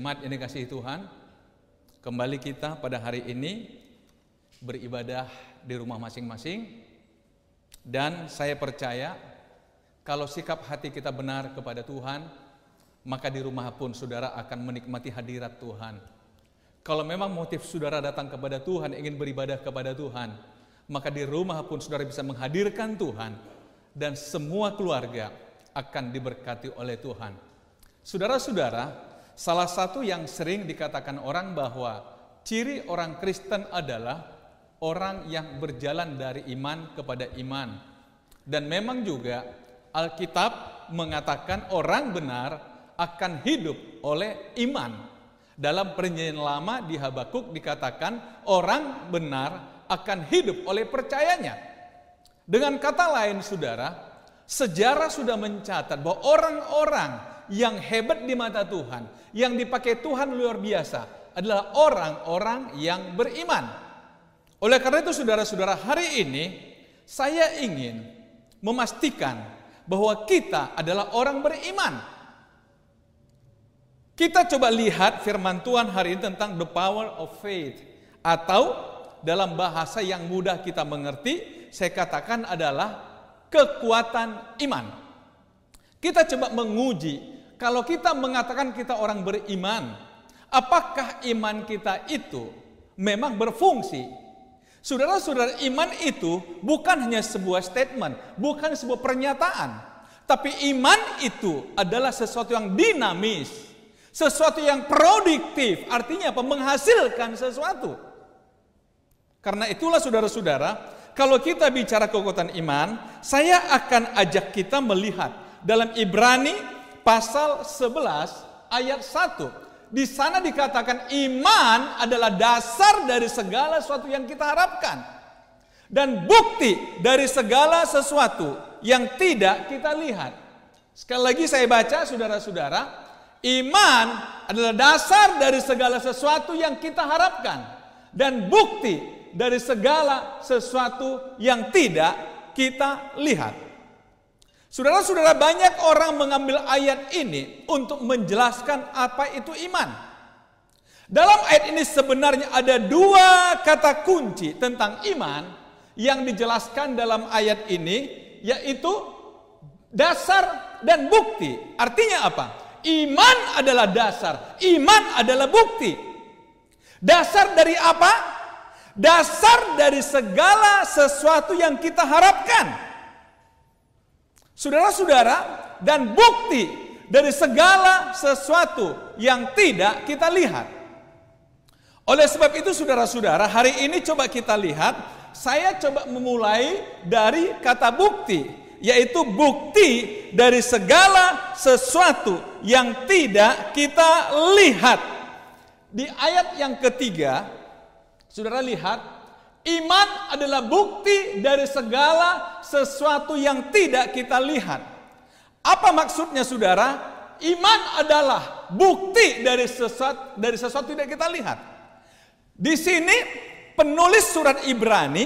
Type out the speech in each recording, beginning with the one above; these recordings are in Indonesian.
Jemaat yang dikasihi Tuhan, kembali kita pada hari ini beribadah di rumah masing-masing. Dan saya percaya kalau sikap hati kita benar kepada Tuhan, maka di rumah pun saudara akan menikmati hadirat Tuhan. Kalau memang motif saudara datang kepada Tuhan, ingin beribadah kepada Tuhan, maka di rumah pun saudara bisa menghadirkan Tuhan, dan semua keluarga akan diberkati oleh Tuhan. Saudara-saudara, salah satu yang sering dikatakan orang bahwa ciri orang Kristen adalah orang yang berjalan dari iman kepada iman. Dan memang juga Alkitab mengatakan orang benar akan hidup oleh iman. Dalam Perjanjian Lama di Habakuk dikatakan orang benar akan hidup oleh percayanya. Dengan kata lain saudara, sejarah sudah mencatat bahwa orang-orang yang hebat di mata Tuhan, yang dipakai Tuhan luar biasa, adalah orang-orang yang beriman. Oleh karena itu saudara-saudara, hari ini saya ingin memastikan bahwa kita adalah orang beriman. Kita coba lihat firman Tuhan hari ini tentang the power of faith, atau dalam bahasa yang mudah kita mengerti, saya katakan adalah kekuatan iman. Kita coba menguji, kalau kita mengatakan kita orang beriman, apakah iman kita itu memang berfungsi? Saudara-saudara, iman itu bukan hanya sebuah statement, bukan sebuah pernyataan, tapi iman itu adalah sesuatu yang dinamis, sesuatu yang produktif, artinya apa? Menghasilkan sesuatu. Karena itulah saudara-saudara, kalau kita bicara kekuatan iman, saya akan ajak kita melihat dalam Ibrani pasal 11 ayat 1. Di sana dikatakan iman adalah dasar dari segala sesuatu yang kita harapkan dan bukti dari segala sesuatu yang tidak kita lihat. Sekali lagi saya baca saudara-saudara, iman adalah dasar dari segala sesuatu yang kita harapkan dan bukti dari segala sesuatu yang tidak kita lihat. Saudara-saudara, banyak orang mengambil ayat ini untuk menjelaskan apa itu iman. Dalam ayat ini sebenarnya ada dua kata kunci tentang iman yang dijelaskan dalam ayat ini, yaitu dasar dan bukti. Artinya apa? Iman adalah dasar, iman adalah bukti. Dasar dari apa? Dasar dari segala sesuatu yang kita harapkan. Saudara-saudara, dan bukti dari segala sesuatu yang tidak kita lihat. Oleh sebab itu saudara-saudara, hari ini coba kita lihat, saya coba memulai dari kata bukti, yaitu bukti dari segala sesuatu yang tidak kita lihat. Di ayat yang ketiga, saudara lihat, iman adalah bukti dari segala sesuatu yang tidak kita lihat. Apa maksudnya saudara? Iman adalah bukti dari sesuatu tidak kita lihat. Di sini penulis surat Ibrani,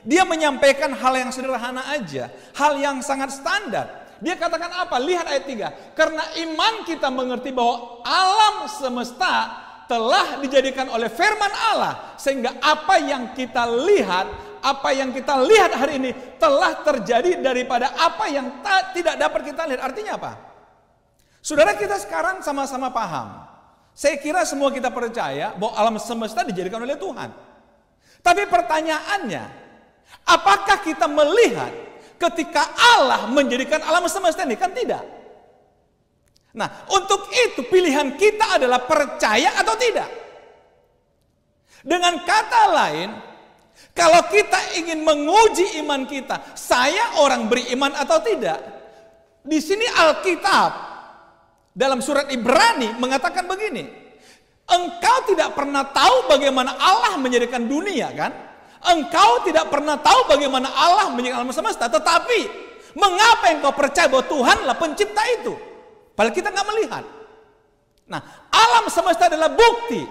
dia menyampaikan hal yang sederhana aja, hal yang sangat standar. Dia katakan apa? Lihat ayat 3. Karena iman kita mengerti bahwa alam semesta telah dijadikan oleh firman Allah, sehingga apa yang kita lihat hari ini telah terjadi daripada apa yang tidak dapat kita lihat. Artinya apa? Saudara, kita sekarang sama-sama paham. Saya kira semua kita percaya bahwa alam semesta dijadikan oleh Tuhan. Tapi pertanyaannya, apakah kita melihat ketika Allah menjadikan alam semesta ini? Kan tidak. Nah, untuk itu pilihan kita adalah percaya atau tidak. Dengan kata lain, kalau kita ingin menguji iman kita, saya orang beriman atau tidak? Di sini Alkitab dalam surat Ibrani mengatakan begini, engkau tidak pernah tahu bagaimana Allah menjadikan dunia, kan? Engkau tidak pernah tahu bagaimana Allah menjadikan alam semesta, tetapi mengapa engkau percaya bahwa Tuhanlah pencipta itu? Padahal kita nggak melihat. Nah, alam semesta adalah bukti.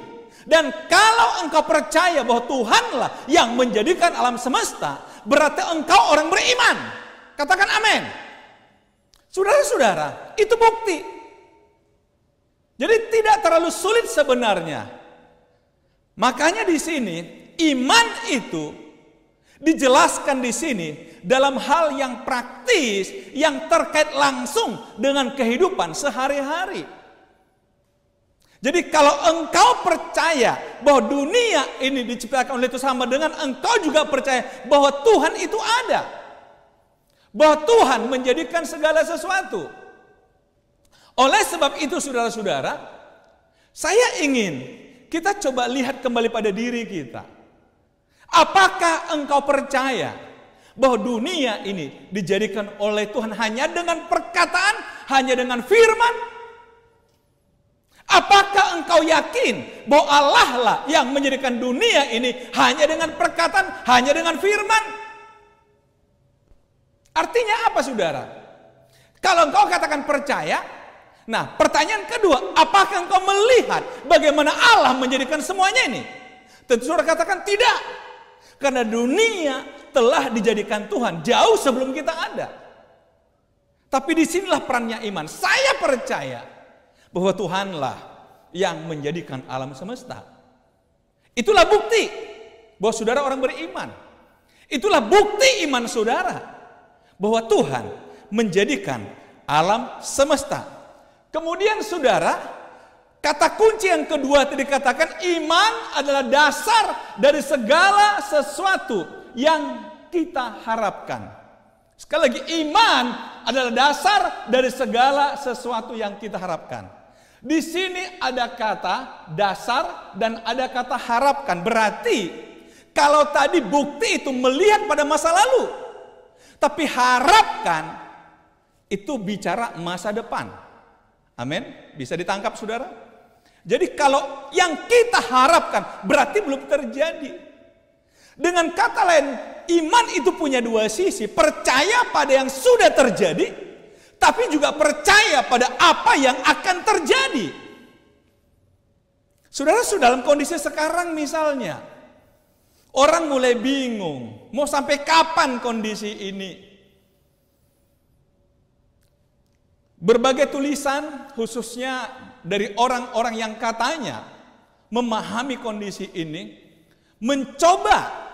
Dan kalau engkau percaya bahwa Tuhanlah yang menjadikan alam semesta, berarti engkau orang beriman. Katakan amin. Saudara-saudara, itu bukti. Jadi tidak terlalu sulit sebenarnya. Makanya di sini iman itu dijelaskan di sini dalam hal yang praktis yang terkait langsung dengan kehidupan sehari-hari. Jadi kalau engkau percaya bahwa dunia ini diciptakan oleh Tuhan sama dengan engkau juga percaya bahwa Tuhan itu ada. Bahwa Tuhan menjadikan segala sesuatu. Oleh sebab itu saudara-saudara, saya ingin kita coba lihat kembali pada diri kita. Apakah engkau percaya bahwa dunia ini dijadikan oleh Tuhan hanya dengan perkataan, hanya dengan firman? Apakah engkau yakin bahwa Allah lah yang menjadikan dunia ini hanya dengan perkataan, hanya dengan firman? Artinya apa saudara? Kalau engkau katakan percaya, nah pertanyaan kedua, apakah engkau melihat bagaimana Allah menjadikan semuanya ini? Tentu saudara katakan tidak. Karena dunia telah dijadikan Tuhan jauh sebelum kita ada. Tapi disinilah perannya iman. Saya percaya bahwa Tuhanlah yang menjadikan alam semesta. Itulah bukti bahwa saudara orang beriman. Itulah bukti iman saudara bahwa Tuhan menjadikan alam semesta. Kemudian saudara, kata kunci yang kedua tadi dikatakan iman adalah dasar dari segala sesuatu yang kita harapkan. Sekali lagi, iman adalah dasar dari segala sesuatu yang kita harapkan. Di sini ada kata dasar dan ada kata harapkan. Berarti kalau tadi bukti itu melihat pada masa lalu, tapi harapkan itu bicara masa depan. Amin. Bisa ditangkap saudara? Jadi kalau yang kita harapkan berarti belum terjadi. Dengan kata lain, iman itu punya dua sisi. Percaya pada yang sudah terjadi, tapi juga percaya pada apa yang akan terjadi. Saudara, dalam kondisi sekarang misalnya, orang mulai bingung, mau sampai kapan kondisi ini? Berbagai tulisan, khususnya dari orang-orang yang katanya memahami kondisi ini, mencoba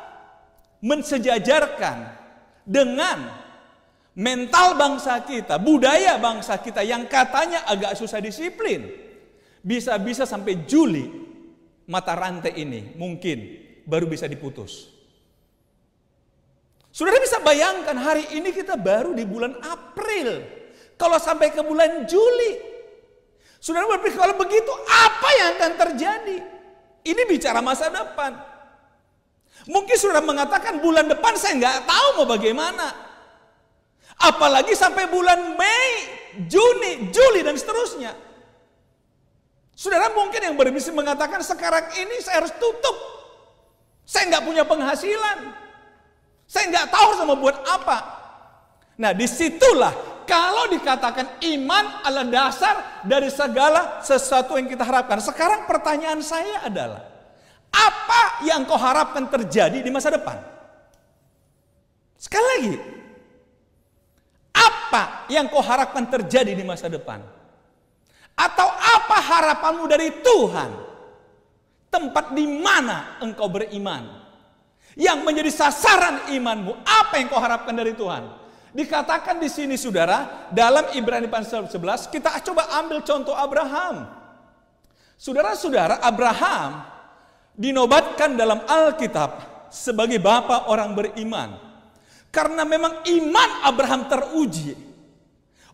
mensejajarkan dengan mental bangsa kita, budaya bangsa kita yang katanya agak susah disiplin. Bisa-bisa sampai Juli mata rantai ini mungkin baru bisa diputus. Saudara bisa bayangkan hari ini kita baru di bulan April. Kalau sampai ke bulan Juli, saudara berpikir kalau begitu apa yang akan terjadi? Ini bicara masa depan. Mungkin saudara mengatakan bulan depan saya nggak tahu mau bagaimana. Apalagi sampai bulan Mei, Juni, Juli dan seterusnya. Saudara mungkin yang berbisnis mengatakan sekarang ini saya harus tutup. Saya nggak punya penghasilan. Saya nggak tahu harus mau buat apa. Nah disitulah kalau dikatakan iman adalah dasar dari segala sesuatu yang kita harapkan. Sekarang pertanyaan saya adalah, apa yang kau harapkan terjadi di masa depan? Sekali lagi, apa yang kau harapkan terjadi di masa depan? Atau apa harapanmu dari Tuhan? Tempat di mana engkau beriman? Yang menjadi sasaran imanmu, apa yang kau harapkan dari Tuhan? Dikatakan di sini saudara, dalam Ibrani pasal 11, kita coba ambil contoh Abraham. Saudara-saudara, Abraham dinobatkan dalam Alkitab sebagai bapa orang beriman. Karena memang iman Abraham teruji.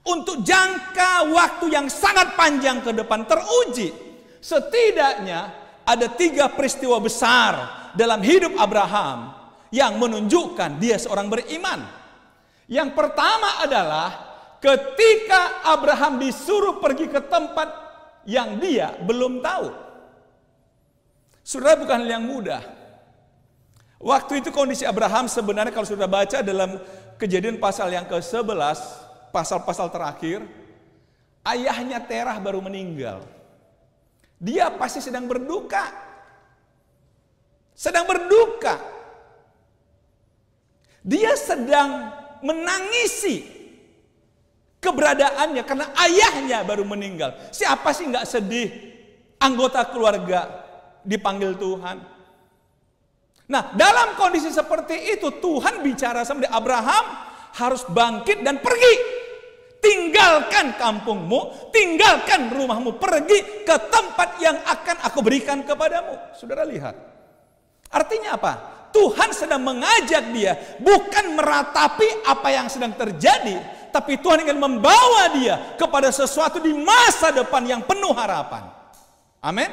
Untuk jangka waktu yang sangat panjang ke depan teruji. Setidaknya ada 3 peristiwa besar dalam hidup Abraham yang menunjukkan dia seorang beriman. Yang pertama adalah ketika Abraham disuruh pergi ke tempat yang dia belum tahu. Saudara, bukan hal yang mudah. Waktu itu kondisi Abraham sebenarnya kalau sudah baca dalam Kejadian pasal yang ke-11, pasal-pasal terakhir, ayahnya Terah baru meninggal. Dia pasti sedang berduka. Sedang berduka. Dia sedang menangisi keberadaannya karena ayahnya baru meninggal. Siapa sih nggak sedih anggota keluarga dipanggil Tuhan? Nah, dalam kondisi seperti itu Tuhan bicara sama dia, Abraham harus bangkit dan pergi. Tinggalkan kampungmu, tinggalkan rumahmu, pergi ke tempat yang akan aku berikan kepadamu. Saudara lihat. Artinya apa? Tuhan sedang mengajak dia bukan meratapi apa yang sedang terjadi, tapi Tuhan ingin membawa dia kepada sesuatu di masa depan yang penuh harapan. Amin.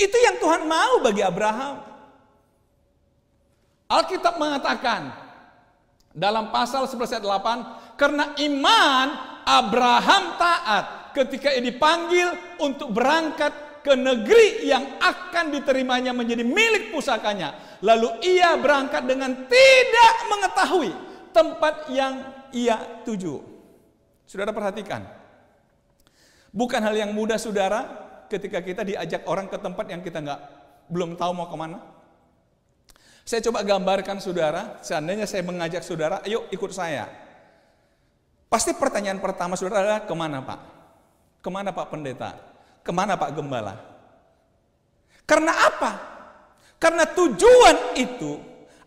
Itu yang Tuhan mau bagi Abraham. Alkitab mengatakan dalam pasal 11 ayat 8, karena iman Abraham taat ketika ia dipanggil untuk berangkat ke negeri yang akan diterimanya menjadi milik pusakanya. Lalu ia berangkat dengan tidak mengetahui tempat yang ia tuju. Saudara perhatikan. Bukan hal yang mudah saudara ketika kita diajak orang ke tempat yang kita belum tahu mau kemana. Saya coba gambarkan saudara, seandainya saya mengajak saudara, ayo ikut saya. Pasti pertanyaan pertama saudara adalah, kemana Pak? Kemana Pak Pendeta? Kemana Pak Gembala? Karena apa? Karena tujuan itu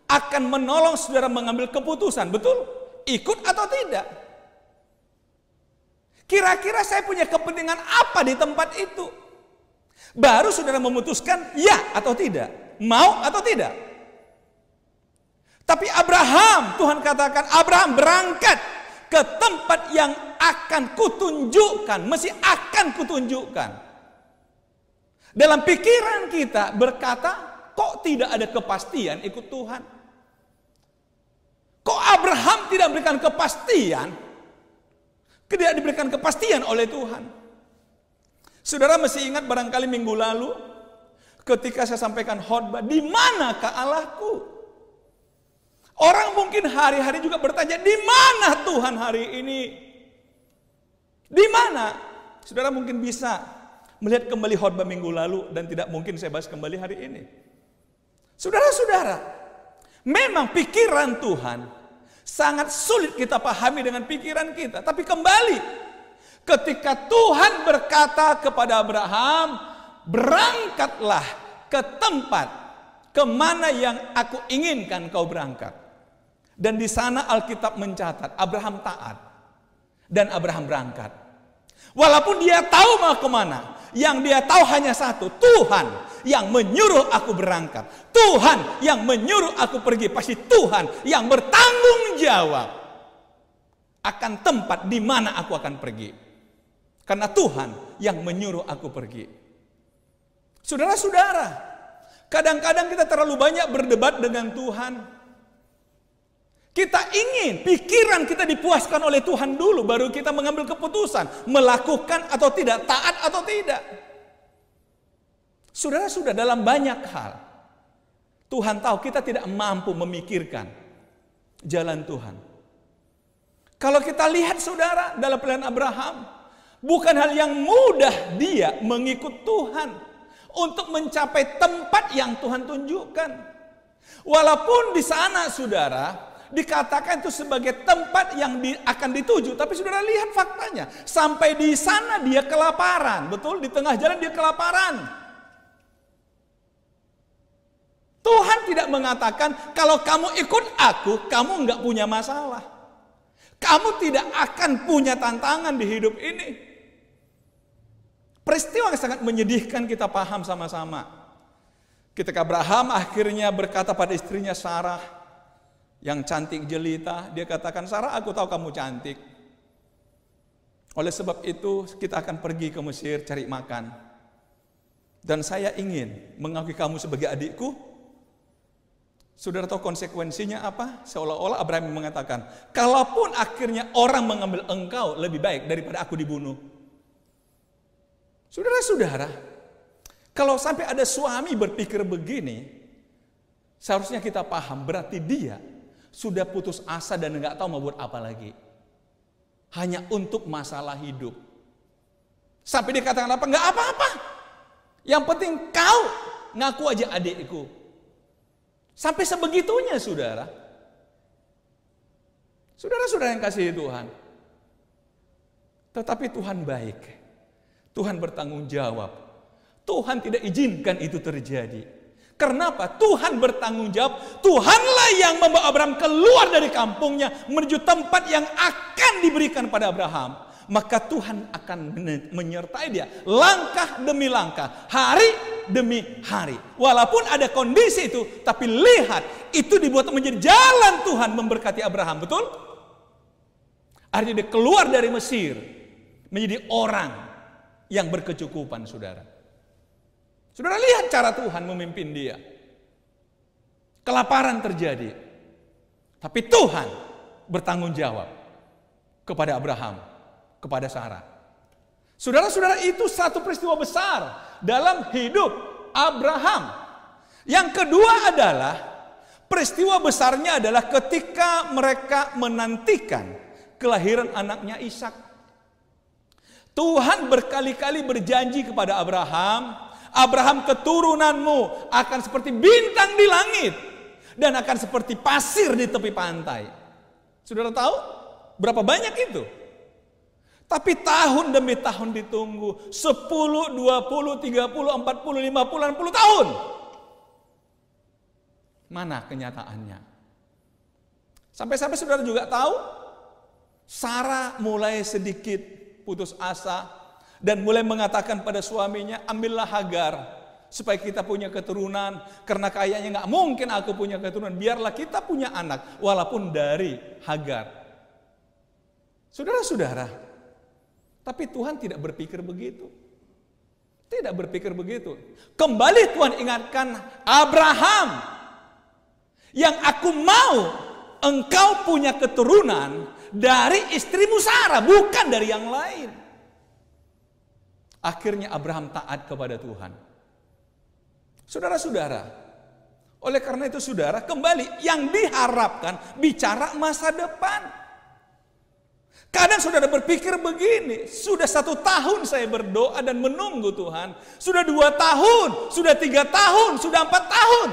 akan menolong saudara mengambil keputusan, betul? Ikut atau tidak? Kira-kira saya punya kepentingan apa di tempat itu? Baru saudara memutuskan ya atau tidak, mau atau tidak. Tapi Abraham, Tuhan katakan Abraham berangkat ke tempat yang akan kutunjukkan, mesti akan kutunjukkan. Dalam pikiran kita berkata, kok tidak ada kepastian ikut Tuhan? Kok Abraham tidak memberikan kepastian? Tidak diberikan kepastian oleh Tuhan. Saudara masih ingat barangkali minggu lalu ketika saya sampaikan khotbah, di manakah Allahku? Orang mungkin hari-hari juga bertanya, di mana Tuhan hari ini? Di mana? Saudara mungkin bisa melihat kembali khotbah minggu lalu dan tidak mungkin saya bahas kembali hari ini. Saudara-saudara, memang pikiran Tuhan sangat sulit kita pahami dengan pikiran kita. Tapi kembali, ketika Tuhan berkata kepada Abraham, berangkatlah ke tempat kemana yang aku inginkan kau berangkat. Dan di sana Alkitab mencatat Abraham taat dan Abraham berangkat. Walaupun dia tahu mau kemana, yang dia tahu hanya satu, Tuhan yang menyuruh aku berangkat, Tuhan yang menyuruh aku pergi, pasti Tuhan yang bertanggung jawab akan tempat di mana aku akan pergi. Karena Tuhan yang menyuruh aku pergi. Saudara-saudara, kadang-kadang kita terlalu banyak berdebat dengan Tuhan. Kita ingin pikiran kita dipuaskan oleh Tuhan dulu, baru kita mengambil keputusan, melakukan atau tidak, taat atau tidak. Saudara, sudah dalam banyak hal, Tuhan tahu kita tidak mampu memikirkan jalan Tuhan. Kalau kita lihat saudara, dalam pilihan Abraham, bukan hal yang mudah dia mengikut Tuhan untuk mencapai tempat yang Tuhan tunjukkan. Walaupun di sana saudara, dikatakan itu sebagai tempat yang akan dituju, tapi saudara lihat faktanya, sampai di sana dia kelaparan, betul? Di tengah jalan dia kelaparan. Tuhan tidak mengatakan kalau kamu ikut aku, kamu nggak punya masalah, kamu tidak akan punya tantangan di hidup ini. Peristiwa yang sangat menyedihkan kita paham sama-sama. Ketika Abraham akhirnya berkata pada istrinya Sarah, yang cantik jelita, dia katakan, Sarah, aku tahu kamu cantik. Oleh sebab itu kita akan pergi ke Mesir cari makan. Dan saya ingin mengakui kamu sebagai adikku. Saudara tahu konsekuensinya apa? Seolah-olah Abraham mengatakan, kalaupun akhirnya orang mengambil engkau, lebih baik daripada aku dibunuh. Saudara-saudara, kalau sampai ada suami berpikir begini, seharusnya kita paham berarti dia sudah putus asa dan nggak tahu mau buat apa lagi. Hanya untuk masalah hidup. Sampai dia katakan apa? Nggak apa-apa. Yang penting kau ngaku aja adikku. Sampai sebegitunya saudara. Saudara-saudara yang kasih Tuhan. Tetapi Tuhan baik. Tuhan bertanggung jawab. Tuhan tidak izinkan itu terjadi. Kenapa? Tuhan bertanggung jawab. Tuhanlah yang membawa Abraham keluar dari kampungnya menuju tempat yang akan diberikan pada Abraham. Maka Tuhan akan menyertai dia langkah demi langkah, hari demi hari. Walaupun ada kondisi itu, tapi lihat, itu dibuat menjadi jalan Tuhan memberkati Abraham, betul? Artinya dia keluar dari Mesir menjadi orang yang berkecukupan, saudara. Saudara lihat cara Tuhan memimpin dia. Kelaparan terjadi. Tapi Tuhan bertanggung jawab kepada Abraham, kepada Sarah. Saudara-saudara, itu satu peristiwa besar dalam hidup Abraham. Yang kedua adalah, peristiwa besarnya adalah ketika mereka menantikan kelahiran anaknya Ishak. Tuhan berkali-kali berjanji kepada Abraham, Abraham, keturunanmu akan seperti bintang di langit dan akan seperti pasir di tepi pantai. Saudara tahu berapa banyak itu? Tapi tahun demi tahun ditunggu, 10, 20, 30, 40, 50, 60 tahun. Mana kenyataannya? Sampai-sampai saudara juga tahu, Sarah mulai sedikit putus asa dan mulai mengatakan pada suaminya, ambillah Hagar supaya kita punya keturunan, karena kayaknya nggak mungkin aku punya keturunan, biarlah kita punya anak walaupun dari Hagar. Saudara-saudara, tapi Tuhan tidak berpikir begitu. Tidak berpikir begitu. Kembali Tuhan ingatkan, Abraham, yang aku mau engkau punya keturunan dari istrimu Sarah, bukan dari yang lain. Akhirnya Abraham taat kepada Tuhan. Saudara-saudara, oleh karena itu saudara, kembali yang diharapkan bicara masa depan. Kadang saudara berpikir begini, sudah 1 tahun saya berdoa dan menunggu Tuhan, sudah 2 tahun, sudah 3 tahun, sudah 4 tahun,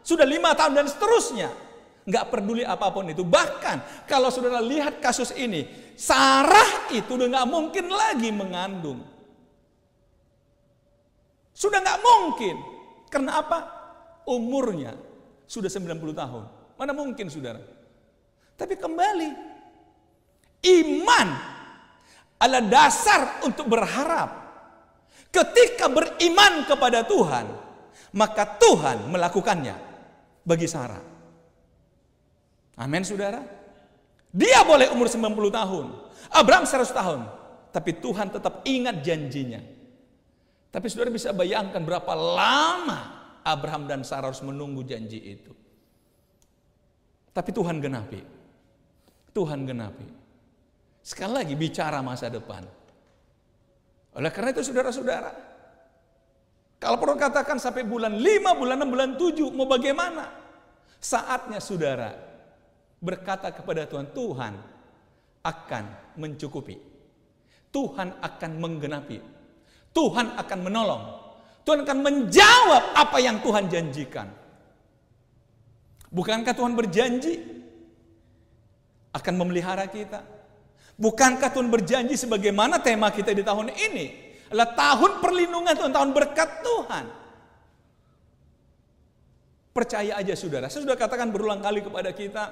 sudah 5 tahun dan seterusnya. Nggak peduli apapun itu. Bahkan kalau saudara lihat kasus ini, Sarah itu udah nggak mungkin lagi mengandung. Sudah nggak mungkin. Karena apa? Umurnya sudah 90 tahun. Mana mungkin saudara? Tapi kembali, iman adalah dasar untuk berharap. Ketika beriman kepada Tuhan, maka Tuhan melakukannya bagi Sarah. Amin saudara. Dia boleh umur 90 tahun, Abraham 100 tahun, tapi Tuhan tetap ingat janjinya. Tapi saudara bisa bayangkan berapa lama Abraham dan Sarah harus menunggu janji itu. Tapi Tuhan genapi. Tuhan genapi. Sekali lagi bicara masa depan. Oleh karena itu saudara-saudara, kalau perlu katakan sampai bulan 5, bulan 6, bulan 7, mau bagaimana? Saatnya saudara berkata kepada Tuhan, Tuhan akan mencukupi. Tuhan akan menggenapi. Tuhan akan menolong. Tuhan akan menjawab apa yang Tuhan janjikan. Bukankah Tuhan berjanji akan memelihara kita? Bukankah Tuhan berjanji sebagaimana tema kita di tahun ini adalah tahun perlindungan Tuhan, tahun berkat Tuhan. Percaya aja saudara. Saya sudah katakan berulang kali kepada kita,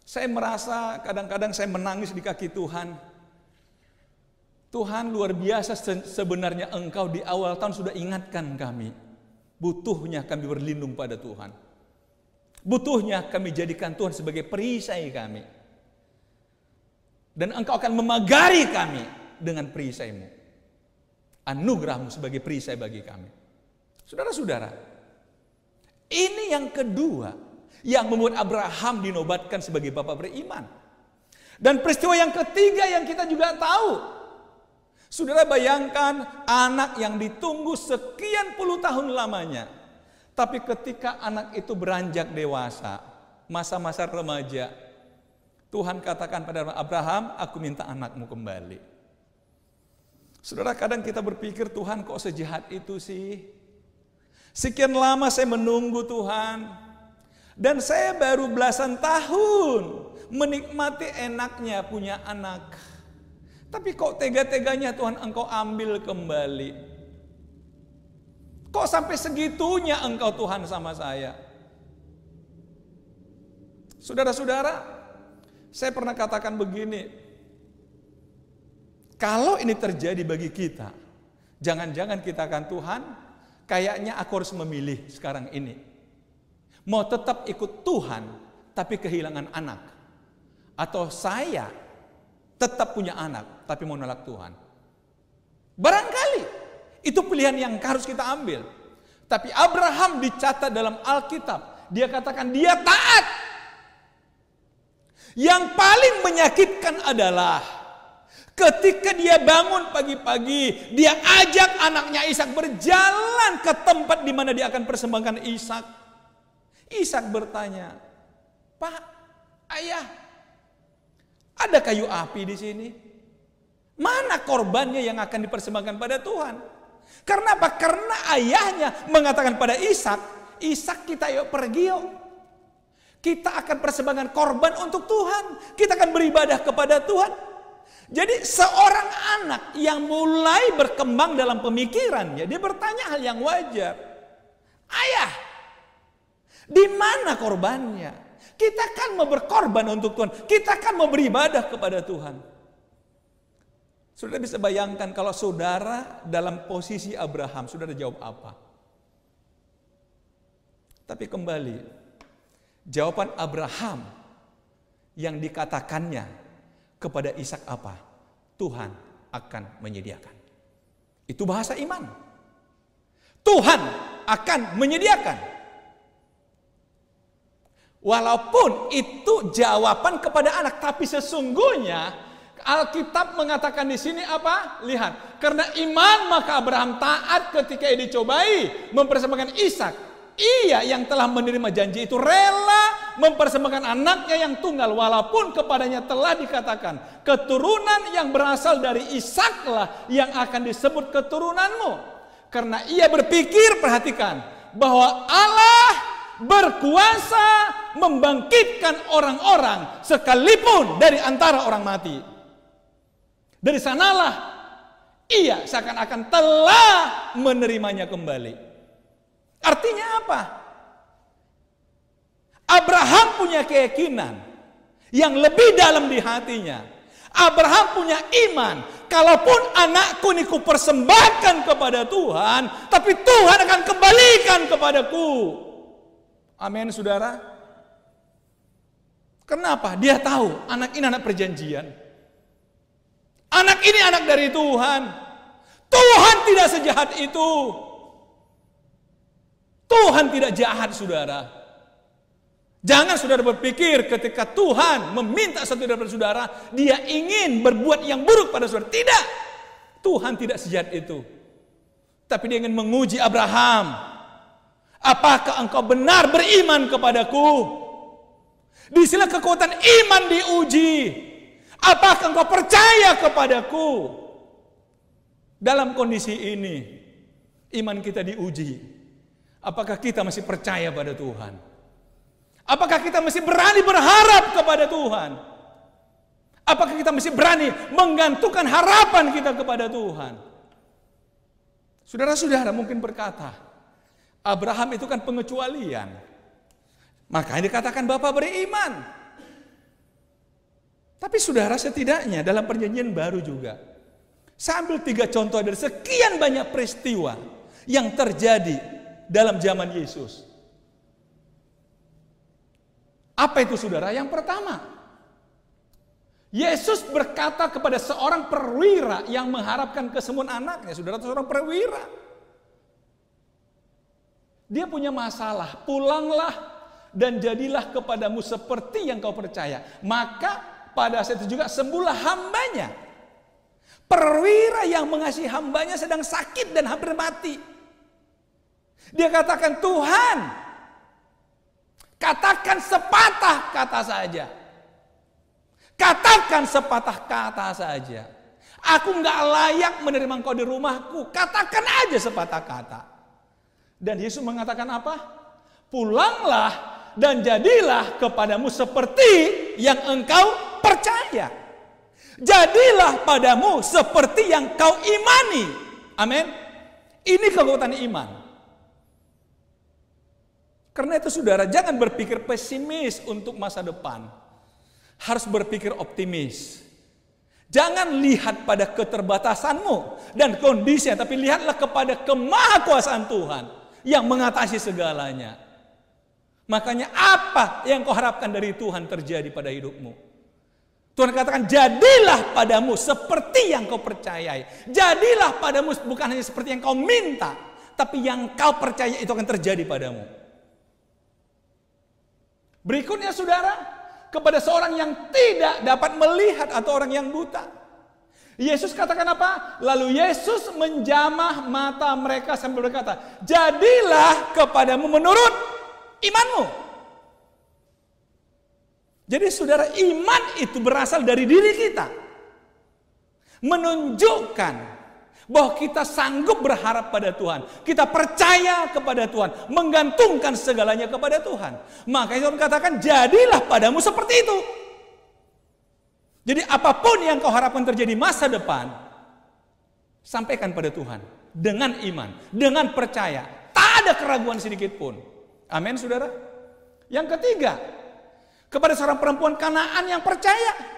saya merasa kadang-kadang saya menangis di kaki Tuhan. Tuhan luar biasa, sebenarnya Engkau di awal tahun sudah ingatkan kami. Butuhnya kami berlindung pada Tuhan. Butuhnya kami jadikan Tuhan sebagai perisai kami. Dan Engkau akan memagari kami dengan perisai-Mu. Anugerah-Mu sebagai perisai bagi kami. Saudara-saudara, ini yang kedua yang membuat Abraham dinobatkan sebagai bapak beriman. Dan peristiwa yang ketiga yang kita juga tahu, saudara bayangkan anak yang ditunggu sekian puluh tahun lamanya. Tapi ketika anak itu beranjak dewasa, masa-masa remaja, Tuhan katakan pada Abraham, aku minta anakmu kembali. Saudara, kadang kita berpikir, Tuhan kok sejahat itu sih? Sekian lama saya menunggu Tuhan. Dan saya baru belasan tahun menikmati enaknya punya anak. Tapi kok tega-teganya Tuhan Engkau ambil kembali? Kok sampai segitunya Engkau Tuhan sama saya? Saudara-saudara, saya pernah katakan begini. Kalau ini terjadi bagi kita, jangan-jangan kita akan Tuhan, kayaknya aku harus memilih sekarang ini. Mau tetap ikut Tuhan, tapi kehilangan anak. Atau saya tetap punya anak, tapi mau nolak Tuhan. Barangkali itu pilihan yang harus kita ambil. Tapi Abraham dicatat dalam Alkitab, dia katakan dia taat. Yang paling menyakitkan adalah ketika dia bangun pagi-pagi, dia ajak anaknya Ishak berjalan ke tempat di mana dia akan persembahkan Ishak. Ishak bertanya, "Pak, ayah, ada kayu api di sini? Mana korbannya yang akan dipersembahkan pada Tuhan?" Karena apa? Karena ayahnya mengatakan pada Ishak, "Ishak, kita yuk pergi yuk. Kita akan persembahkan korban untuk Tuhan. Kita akan beribadah kepada Tuhan." Jadi seorang anak yang mulai berkembang dalam pemikirannya, dia bertanya hal yang wajar. "Ayah, di mana korbannya? Kita kan mau berkorban untuk Tuhan. Kita kan mau beribadah kepada Tuhan." Saudara bisa bayangkan kalau saudara dalam posisi Abraham, saudara jawab apa? Tapi kembali, jawaban Abraham yang dikatakannya kepada Ishak apa? Tuhan akan menyediakan. Itu bahasa iman. Tuhan akan menyediakan. Walaupun itu jawaban kepada anak, tapi sesungguhnya Alkitab mengatakan di sini apa? Lihat, karena iman maka Abraham taat ketika ia dicobai mempersembahkan Ishak. Ia yang telah menerima janji itu rela mempersembahkan anaknya yang tunggal, walaupun kepadanya telah dikatakan, keturunan yang berasal dari Ishaklah yang akan disebut keturunanmu. Karena ia berpikir, perhatikan, bahwa Allah berkuasa membangkitkan orang-orang sekalipun dari antara orang mati. Dari sanalah ia seakan-akan telah menerimanya kembali. Artinya apa? Abraham punya keyakinan yang lebih dalam di hatinya. Abraham punya iman, kalaupun anakku ini kupersembahkan kepada Tuhan, tapi Tuhan akan kembalikan kepadaku. Amin, saudara. Kenapa? Dia tahu anak ini anak perjanjian. Anak ini anak dari Tuhan. Tuhan tidak sejahat itu. Tuhan tidak jahat, saudara. Jangan saudara berpikir ketika Tuhan meminta satu dari saudara, dia ingin berbuat yang buruk pada saudara. Tidak. Tuhan tidak sejahat itu. Tapi dia ingin menguji Abraham. Apakah engkau benar beriman kepadaku? Di sini kekuatan iman diuji. Apakah engkau percaya kepadaku? Dalam kondisi ini, iman kita diuji. Apakah kita masih percaya pada Tuhan? Apakah kita masih berani berharap kepada Tuhan? Apakah kita masih berani menggantungkan harapan kita kepada Tuhan? Saudara-saudara mungkin berkata, Abraham itu kan pengecualian. Makanya dikatakan Bapak beriman. Tapi saudara, setidaknya dalam perjanjian baru juga, saya ambil 3 contoh dari sekian banyak peristiwa yang terjadi dalam zaman Yesus. Apa itu saudara? Yang pertama, Yesus berkata kepada seorang perwira yang mengharapkan kesembuhan anaknya. Saudara, seorang perwira, dia punya masalah. Pulanglah dan jadilah kepadamu seperti yang kau percaya. Maka pada saat itu juga sembuhlah hambanya. Perwira yang mengasihi hambanya sedang sakit dan hampir mati. Dia katakan, Tuhan, katakan sepatah kata saja. Katakan sepatah kata saja. Aku nggak layak menerima engkau di rumahku. Katakan aja sepatah kata. Dan Yesus mengatakan apa? Pulanglah dan jadilah kepadamu seperti yang engkau percaya. Jadilah padamu seperti yang kau imani. Amin. Ini kekuatan iman. Karena itu saudara, jangan berpikir pesimis untuk masa depan. Harus berpikir optimis. Jangan lihat pada keterbatasanmu dan kondisinya, tapi lihatlah kepada kemahakuasaan Tuhan yang mengatasi segalanya. Makanya apa yang kau harapkan dari Tuhan terjadi pada hidupmu? Tuhan katakan, jadilah padamu seperti yang kau percayai. Jadilah padamu bukan hanya seperti yang kau minta, tapi yang kau percaya itu akan terjadi padamu. Berikutnya saudara, kepada seorang yang tidak dapat melihat atau orang yang buta. Yesus katakan apa? Lalu Yesus menjamah mata mereka sambil berkata, jadilah kepadamu menurut imanmu. Jadi saudara, iman itu berasal dari diri kita. Menunjukkan bahwa kita sanggup berharap pada Tuhan. Kita percaya kepada Tuhan. Menggantungkan segalanya kepada Tuhan. Makanya Tuhan katakan, jadilah padamu seperti itu. Jadi apapun yang kau harapkan terjadi masa depan, sampaikan pada Tuhan. Dengan iman, dengan percaya. Tak ada keraguan sedikit pun. Amin saudara. Yang ketiga, kepada seorang perempuan Kanaan yang percaya.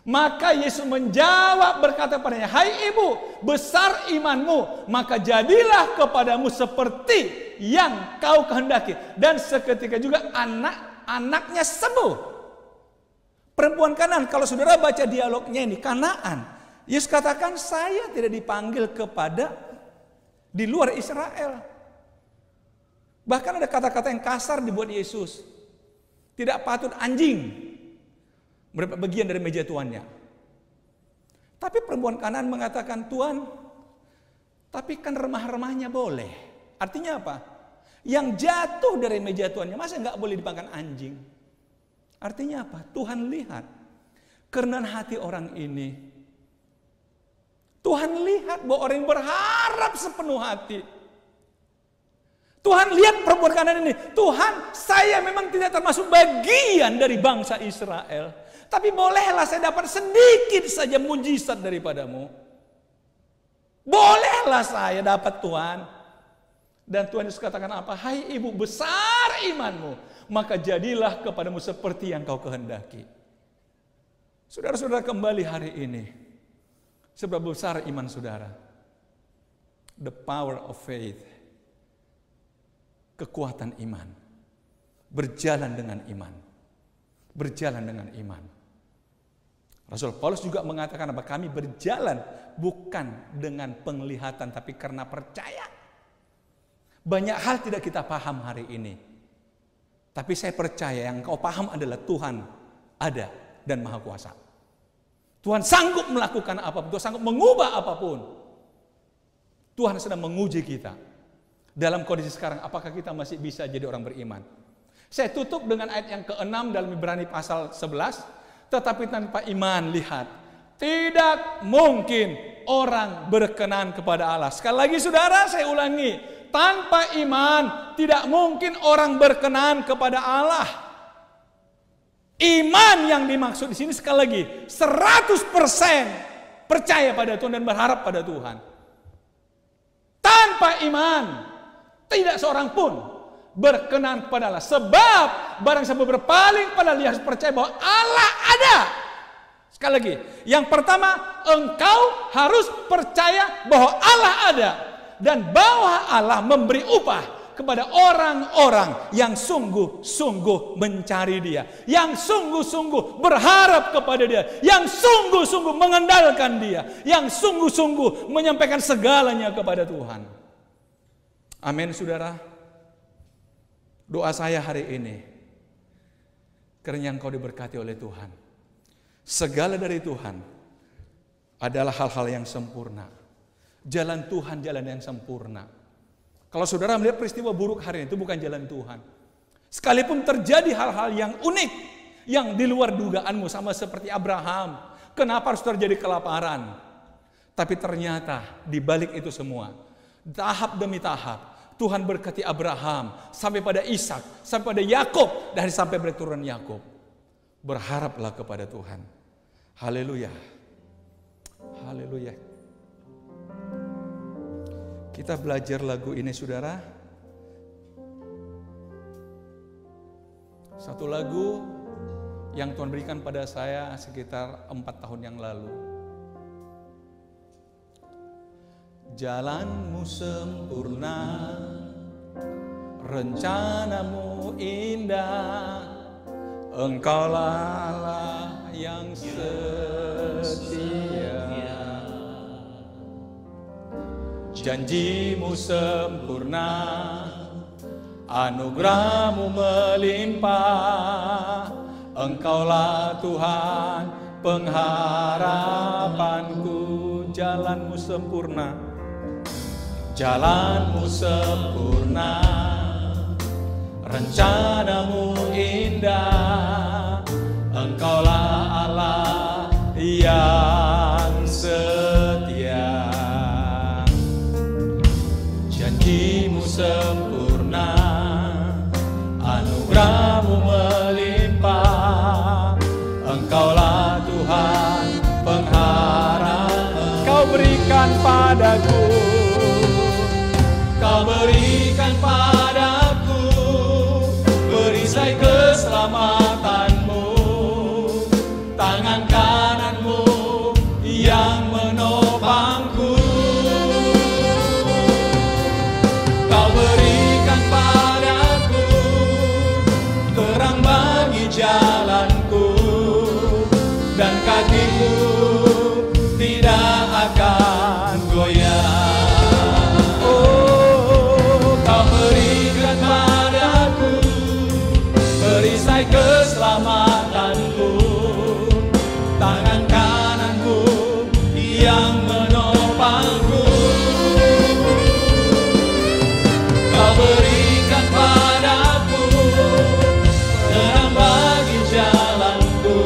Maka Yesus menjawab berkata padanya, hai ibu, besar imanmu, maka jadilah kepadamu seperti yang kau kehendaki. Dan seketika juga anak-anaknya sembuh. Perempuan Kanaan, kalau saudara baca dialognya ini, Kanaan. Yesus katakan, saya tidak dipanggil kepada di luar Israel. Bahkan ada kata-kata yang kasar dibuat Yesus. Tidak patut anjing mendapat bagian dari meja tuannya. Tapi perempuan Kanaan mengatakan, Tuhan, tapi kan remah-remahnya boleh. Artinya apa? Yang jatuh dari meja tuannya, masa nggak boleh dimakan anjing? Artinya apa? Tuhan lihat kerendahan hati orang ini. Tuhan lihat bahwa orang yang berharap sepenuh hati. Tuhan lihat perempuan Kanaan ini. Tuhan, saya memang tidak termasuk bagian dari bangsa Israel. Tapi bolehlah saya dapat sedikit saja mujizat daripadamu. Bolehlah saya dapat Tuhan. Dan Tuhan Yesus katakan apa? Hai ibu, besar imanmu, maka jadilah kepadamu seperti yang kau kehendaki. Saudara-saudara, kembali hari ini. Seberapa besar iman saudara? The power of faith. Kekuatan iman. Berjalan dengan iman. Berjalan dengan iman. Rasul Paulus juga mengatakan apa? Kami berjalan bukan dengan penglihatan, tapi karena percaya. Banyak hal tidak kita paham hari ini. Tapi saya percaya yang kau paham adalah Tuhan ada dan Maha Kuasa. Tuhan sanggup melakukan apapun, Tuhan sanggup mengubah apapun. Tuhan sedang menguji kita. Dalam kondisi sekarang, apakah kita masih bisa jadi orang beriman? Saya tutup dengan ayat yang ke-6 dalam Ibrani pasal 11. Tetapi tanpa iman, lihat, tidak mungkin orang berkenan kepada Allah. Sekali lagi saudara, saya ulangi. Tanpa iman, tidak mungkin orang berkenan kepada Allah. Iman yang dimaksud di sini sekali lagi 100% percaya pada Tuhan dan berharap pada Tuhan. Tanpa iman, tidak seorang pun berkenan kepada Allah. Sebab barang siapa berpaling pada dia harus percaya bahwa Allah ada. Sekali lagi, yang pertama, engkau harus percaya bahwa Allah ada dan bahwa Allah memberi upah kepada orang-orang yang sungguh-sungguh mencari Dia, yang sungguh-sungguh berharap kepada Dia, yang sungguh-sungguh mengandalkan Dia, yang sungguh-sungguh menyampaikan segalanya kepada Tuhan. Amin saudara. Doa saya hari ini, kiranya engkau diberkati oleh Tuhan. Segala dari Tuhan adalah hal-hal yang sempurna. Jalan Tuhan jalan yang sempurna. Kalau saudara melihat peristiwa buruk hari ini, itu bukan jalan Tuhan. Sekalipun terjadi hal-hal yang unik, yang di luar dugaanmu, sama seperti Abraham. Kenapa harus terjadi kelaparan? Tapi ternyata di balik itu semua, tahap demi tahap, Tuhan berkati Abraham sampai pada Ishak, sampai pada Yakub, dan sampai berketurunan Yakub. Berharaplah kepada Tuhan. Haleluya. Haleluya. Kita belajar lagu ini, saudara. Satu lagu yang Tuhan berikan pada saya sekitar 4 tahun yang lalu. Jalanmu sempurna, rencanamu indah, Engkaulah Allah yang setia. Janjimu sempurna, anugerahmu melimpah, Engkaulah Tuhan pengharapanku. Jalanmu sempurna, jalanmu sempurna, rencanamu indah, Engkaulah Allah yang setia. Janjimu sempurna, anugerahmu melimpah, Engkaulah Tuhan pengharapan. Kau berikan padaku, Kau berikan padaku perisai keselamatanmu, tangan kananmu yang menopangku. Kau berikan padaku terang bagi jalanku, dan kakiku tidak akan goyah. Perisai keselamatanku, tangan kananmu yang menopangku. Kau berikan padaku terang bagi jalanku,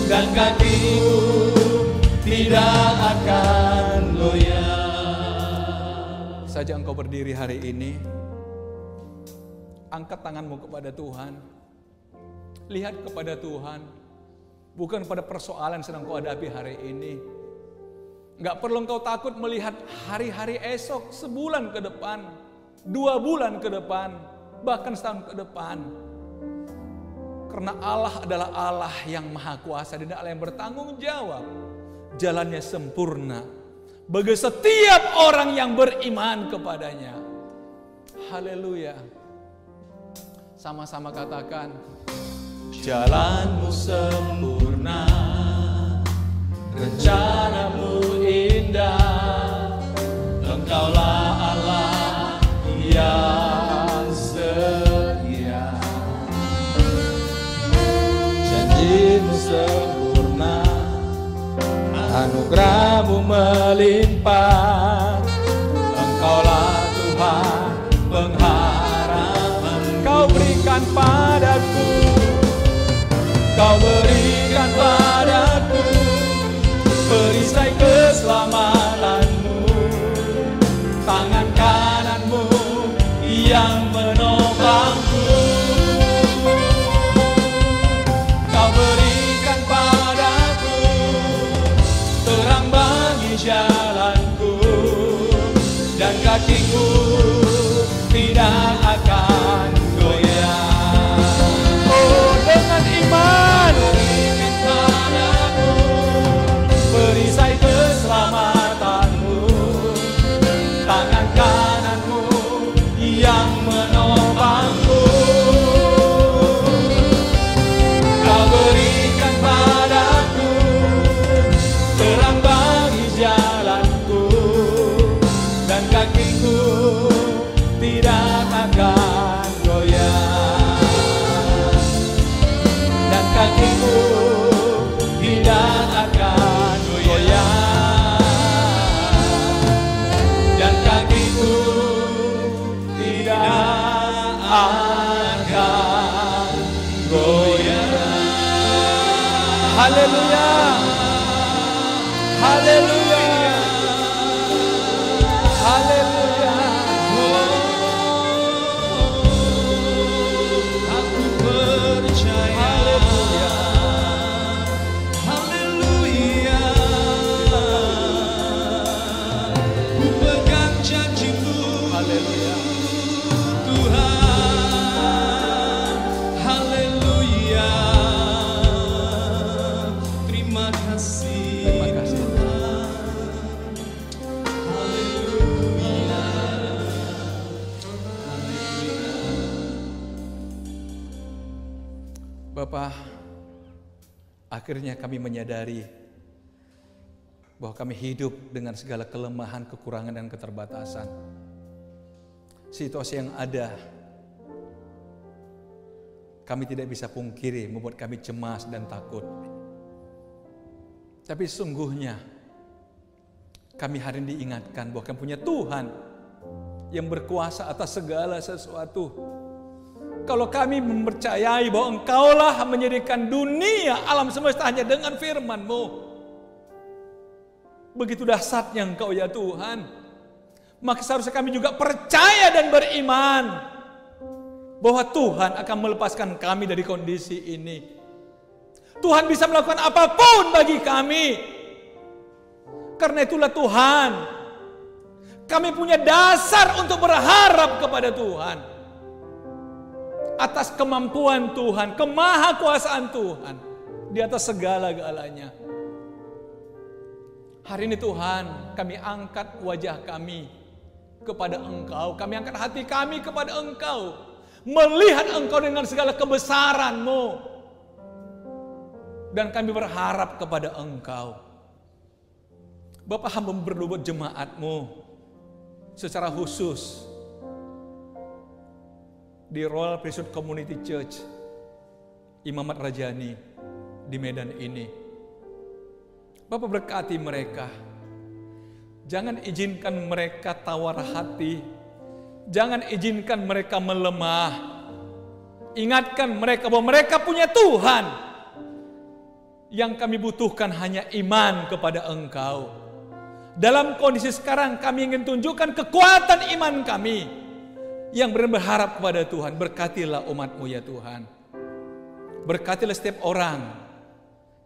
dan kakiku tidak akan goyah. Saja engkau berdiri hari ini, angkat tanganmu kepada Tuhan. Lihat kepada Tuhan, bukan pada persoalan yang sedang kau hadapi hari ini. Gak perlu engkau takut melihat hari-hari esok, sebulan ke depan, 2 bulan ke depan, bahkan setahun ke depan. Karena Allah adalah Allah yang maha kuasa dan Allah yang bertanggung jawab. Jalannya sempurna bagi setiap orang yang beriman kepadanya. Haleluya. Sama-sama katakan, jalanmu sempurna, rencanamu indah, Engkaulah Allah yang setia. Janjimu sempurna, anugerahmu melimpah, Engkaulah Tuhan pengharapan. Kau berikan padaku, Kau berikan padaku perisai keselamatanmu, tangan kananmu yang menopangku. Kau berikan padaku terang bagi jalanku, dan kakiku tidak akan goyah. Oh, dengan iman berikan padaku perisai keselamatanmu, tangan kananmu yang menopangku. Kau berikan padaku terang bagi jalanku, dan kakiku tidak akan goyah, dan kakiku tidak akan goyah, dan kakiku tidak akan goyah. Haleluya, haleluya, haleluya. Aku percaya. Haleluya. Bapa, akhirnya kami menyadari bahwa kami hidup dengan segala kelemahan, kekurangan, dan keterbatasan. Situasi yang ada, kami tidak bisa pungkiri, membuat kami cemas dan takut. Tapi sesungguhnya, kami hari ini diingatkan bahwa kami punya Tuhan yang berkuasa atas segala sesuatu. Kalau kami mempercayai bahwa Engkaulah menjadikan dunia, alam semesta hanya dengan firman-Mu, begitu dahsyatnya Engkau ya Tuhan, maka seharusnya kami juga percaya dan beriman bahwa Tuhan akan melepaskan kami dari kondisi ini. Tuhan bisa melakukan apapun bagi kami. Karena itulah Tuhan, kami punya dasar untuk berharap kepada Tuhan atas kemampuan Tuhan, kemahakuasaan Tuhan di atas segala-galanya. Hari ini Tuhan, kami angkat wajah kami kepada Engkau, kami angkat hati kami kepada Engkau, melihat Engkau dengan segala kebesaran-Mu, dan kami berharap kepada Engkau. Bapak, hamba berdoa buat jemaat-Mu secara khusus di Royal Priesthood Community Church Imamat Rajani di Medan ini. Bapak, berkati mereka. Jangan izinkan mereka tawar hati. Jangan izinkan mereka melemah. Ingatkan mereka bahwa mereka punya Tuhan. Yang kami butuhkan hanya iman kepada Engkau. Dalam kondisi sekarang kami ingin tunjukkan kekuatan iman kami yang berharap kepada Tuhan. Berkatilah umat-Mu ya Tuhan. Berkatilah setiap orang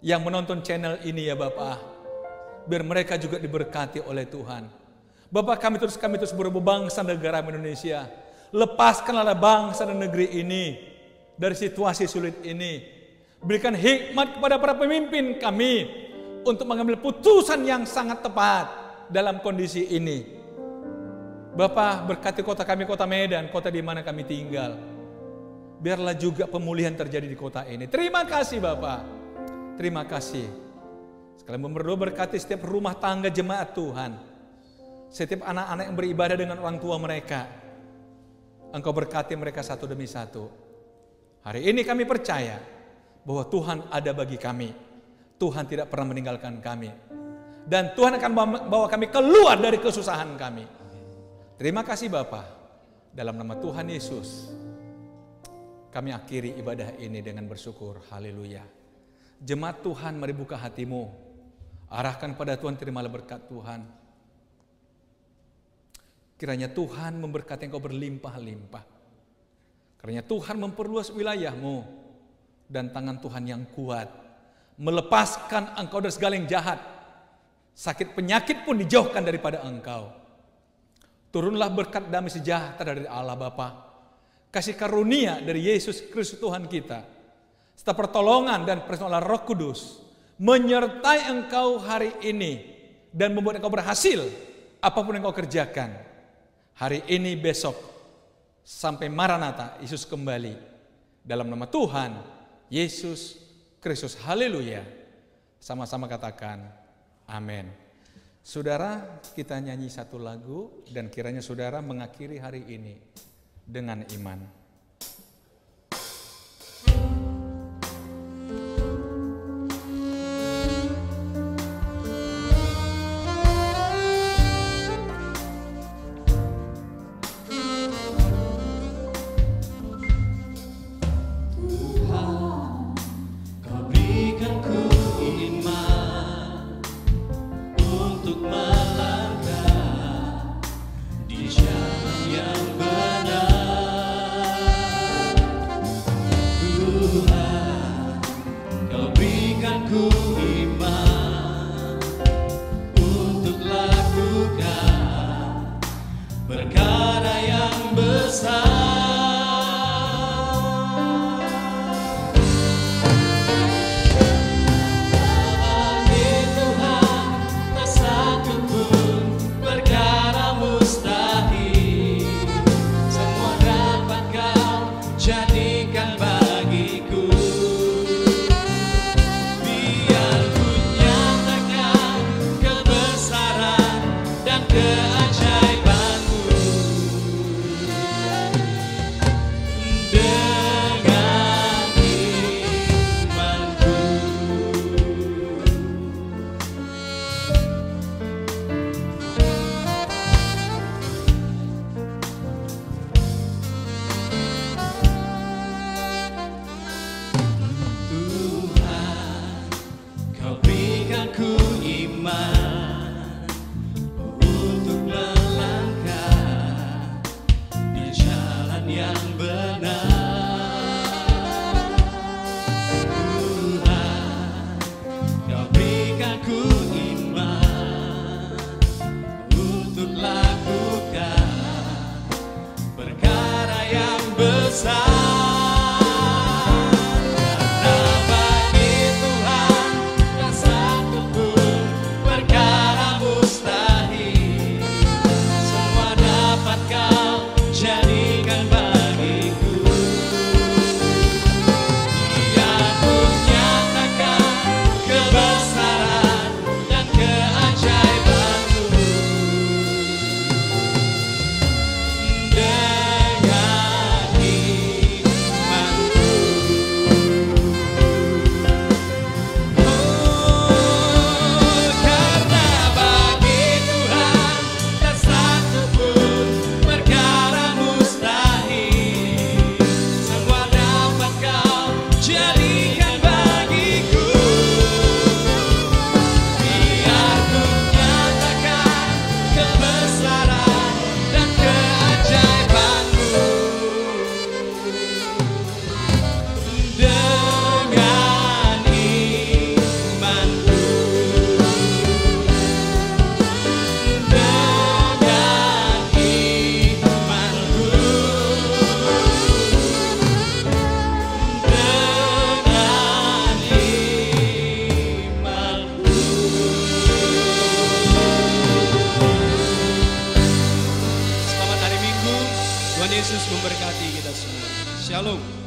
yang menonton channel ini ya Bapak, biar mereka juga diberkati oleh Tuhan. Bapak, kami terus berbangsa negara Indonesia. Lepaskanlah bangsa dan negeri ini dari situasi sulit ini. Berikan hikmat kepada para pemimpin kami untuk mengambil putusan yang sangat tepat dalam kondisi ini. Bapak, berkati kota kami, kota Medan, kota di mana kami tinggal. Biarlah juga pemulihan terjadi di kota ini. Terima kasih Bapak. Terima kasih. Sekalian berdoa, berkati setiap rumah tangga jemaat Tuhan. Setiap anak-anak yang beribadah dengan orang tua mereka. Engkau berkati mereka satu demi satu. Hari ini kami percaya bahwa Tuhan ada bagi kami. Tuhan tidak pernah meninggalkan kami. Dan Tuhan akan bawa kami keluar dari kesusahan kami. Terima kasih Bapa. Dalam nama Tuhan Yesus, kami akhiri ibadah ini dengan bersyukur. Haleluya. Jemaat Tuhan, mari buka hatimu. Arahkan pada Tuhan, terimalah berkat Tuhan. Kiranya Tuhan memberkati engkau berlimpah-limpah. Kiranya Tuhan memperluas wilayahmu. Dan tangan Tuhan yang kuat melepaskan engkau dari segala yang jahat. Sakit penyakit pun dijauhkan daripada engkau. Turunlah berkat damai sejahtera dari Allah Bapa, kasih karunia dari Yesus Kristus Tuhan kita, serta pertolongan dan pertolongan Roh Kudus menyertai engkau hari ini dan membuat engkau berhasil apapun yang engkau kerjakan hari ini, besok, sampai Maranatha Yesus kembali. Dalam nama Tuhan Yesus Kristus. Haleluya. Sama-sama katakan amin. Saudara, kita nyanyi satu lagu dan kiranya saudara mengakhiri hari ini dengan iman. Yang benar yang benar. Tuhan, Kau berikan ku iman untuk lakukan perkara yang besar. Tuhan Yesus memberkati kita semua. Shalom.